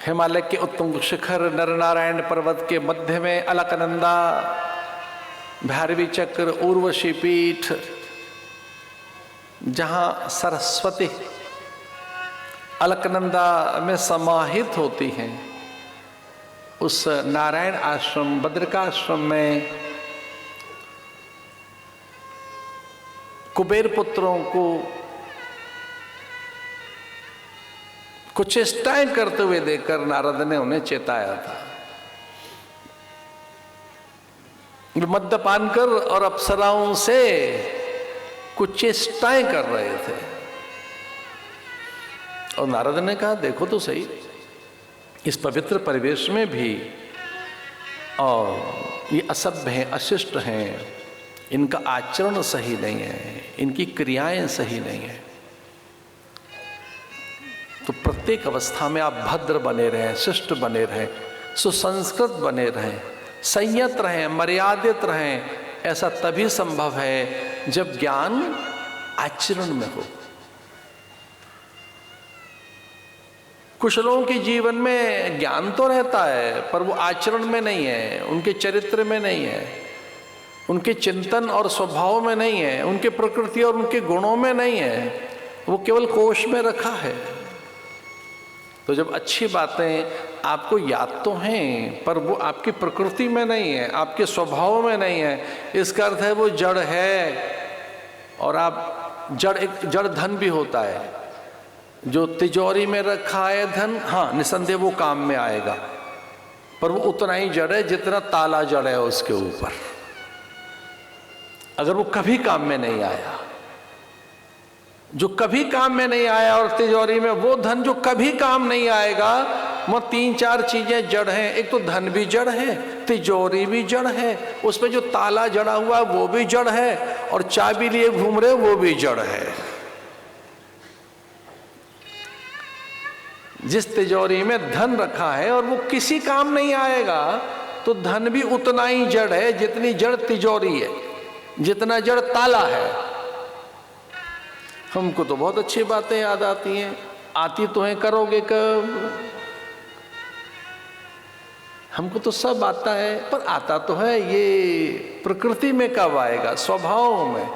हिमालय के उत्तुंग शिखर नरनारायण पर्वत के मध्य में अलकनंदा, भैरवी चक्र, उर्वशी पीठ, जहां सरस्वती अलकनंदा में समाहित होती हैं, उस नारायण आश्रम बद्रिकाश्रम में कुबेर पुत्रों को कुछ चेष्टाएं करते हुए देखकर नारद ने उन्हें चेताया था। मद्यपान कर और अप्सराओं से कुछ चेष्टाएं कर रहे थे, और नारद ने कहा देखो तो सही, इस पवित्र परिवेश में भी और ये असभ्य हैं, अशिष्ट हैं, इनका आचरण सही नहीं है, इनकी क्रियाएं सही नहीं है। तो प्रत्येक अवस्था में आप भद्र बने रहें, शिष्ट बने रहें, सुसंस्कृत बने रहें, संयत रहें, मर्यादित रहें। ऐसा तभी संभव है जब ज्ञान आचरण में हो। कुछ लोगों के जीवन में ज्ञान तो रहता है पर वो आचरण में नहीं है, उनके चरित्र में नहीं है, उनके चिंतन और स्वभाव में नहीं है, उनके प्रकृति और उनके गुणों में नहीं है, वो केवल कोश में रखा है। तो जब अच्छी बातें आपको याद तो हैं पर वो आपकी प्रकृति में नहीं है, आपके स्वभाव में नहीं है, इसका अर्थ है वो जड़ है। और आप जड़, एक जड़ धन भी होता है, जो तिजोरी में रखा है धन, हाँ निसंदेह वो काम में आएगा, पर वो उतना ही जड़ है जितना ताला जड़ है उसके ऊपर। अगर वो कभी काम में नहीं आया, जो कभी काम में नहीं आया, और तिजोरी में वो धन जो कभी काम नहीं आएगा, वो 3-4 चीजें जड़ हैं। एक तो धन भी जड़ है, तिजोरी भी जड़ है, उसमें जो ताला जड़ा हुआ है वो भी जड़ है, और चाबी लिए घूम रहे वो भी जड़ है। जिस तिजोरी में धन रखा है और वो किसी काम नहीं आएगा, तो धन भी उतना ही जड़ है जितनी जड़ तिजोरी है, जितना जड़ ताला है। हमको तो बहुत अच्छी बातें याद आती हैं, आती तो हैं, करोगे कब? हमको तो सब आता है, पर आता तो है, ये प्रकृति में कब आएगा? स्वभाव में,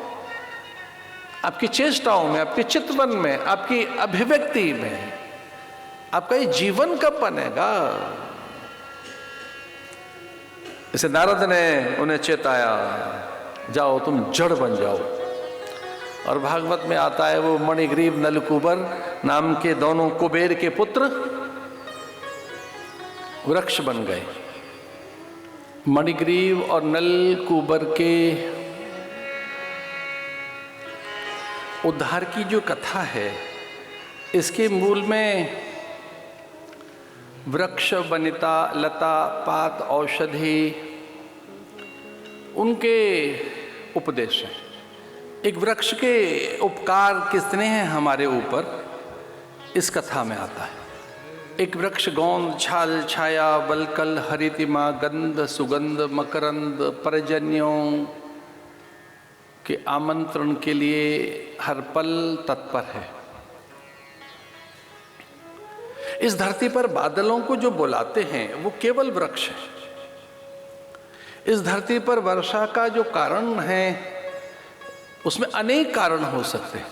आपकी चेष्टाओं में, आपके चितवन में, आपकी अभिव्यक्ति में। आपका ये जीवन कब बनेगा? इसे नारद ने उन्हें चेताया, जाओ तुम जड़ बन जाओ। और भागवत में आता है वो मणिग्रीव नलकूबर नाम के दोनों कुबेर के पुत्र वृक्ष बन गए। मणिग्रीव और नलकूबर के उद्धार की जो कथा है, इसके मूल में वृक्ष, वनिता, लता, पात, औषधि, उनके उपदेश हैं। एक वृक्ष के उपकार कितने हैं हमारे ऊपर, इस कथा में आता है। एक वृक्ष गोंद, छाल, छाया, वलकल, हरितिमा, गंध, सुगंध, मकरंद, पर्जन्यों के आमंत्रण के लिए हर पल तत्पर है। इस धरती पर बादलों को जो बुलाते हैं वो केवल वृक्ष है। इस धरती पर वर्षा का जो कारण है उसमें अनेक कारण हो सकते हैं,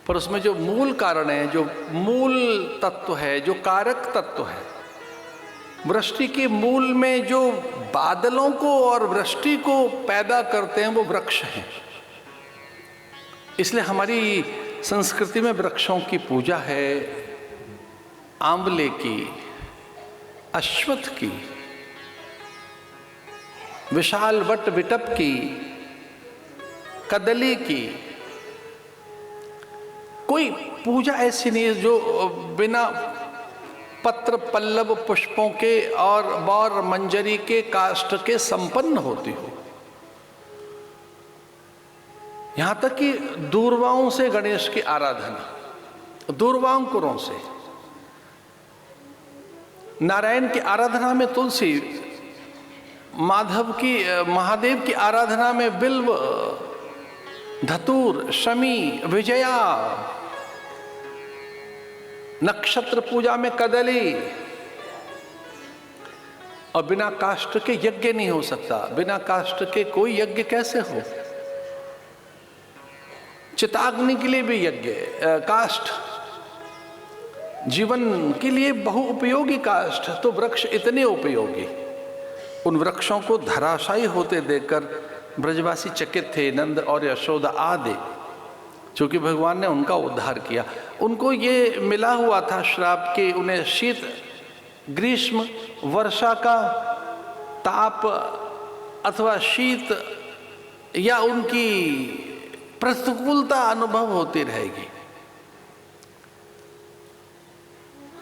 पर उसमें जो मूल कारण है, जो मूल तत्व है, जो कारक तत्व है, वृष्टि के मूल में जो बादलों को और वृष्टि को पैदा करते हैं वो वृक्ष हैं। इसलिए हमारी संस्कृति में वृक्षों की पूजा है। आंवले की, अश्वत्थ की, विशाल वट विटप की, कदली की। कोई पूजा ऐसी नहीं है जो बिना पत्र, पल्लव, पुष्पों के और बौर, मंजरी के, काष्ठ के संपन्न होती हो। यहां तक कि दूर्वाओं से गणेश की आराधना, दूर्वांकुरों से। नारायण की आराधना में तुलसी, माधव की, महादेव की आराधना में बिल्व, धतूर, शमी, विजया, नक्षत्र पूजा में कदली, और बिना काष्ठ के यज्ञ नहीं हो सकता। बिना काष्ठ के कोई यज्ञ कैसे हो? चिताग्नि के लिए भी यज्ञ, काष्ठ जीवन के लिए बहु उपयोगी काष्ठ, तो वृक्ष इतने उपयोगी। उन वृक्षों को धराशायी होते देखकर ब्रजवासी चकित थे, नंद और यशोदा आदि, क्योंकि भगवान ने उनका उद्धार किया। उनको ये मिला हुआ था श्राप के उन्हें शीत, ग्रीष्म, वर्षा का ताप अथवा शीत या उनकी प्रतिकूलता अनुभव होती रहेगी।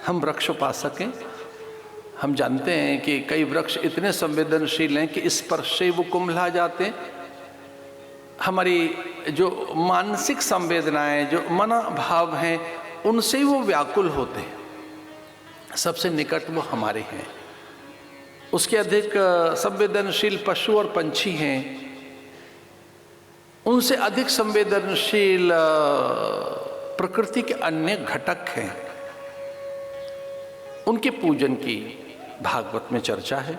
हम वृक्ष उपासक हैं, हम जानते हैं कि कई वृक्ष इतने संवेदनशील हैं कि स्पर्श से वो कुम्भला जाते हैं। हमारी जो मानसिक संवेदनाएं, जो मनोभाव हैं, उनसे वो व्याकुल होते हैं। सबसे निकट वो हमारे हैं। उसके अधिक संवेदनशील पशु और पंछी हैं, उनसे अधिक संवेदनशील प्रकृति के अन्य घटक हैं। उनके पूजन की भागवत में चर्चा है।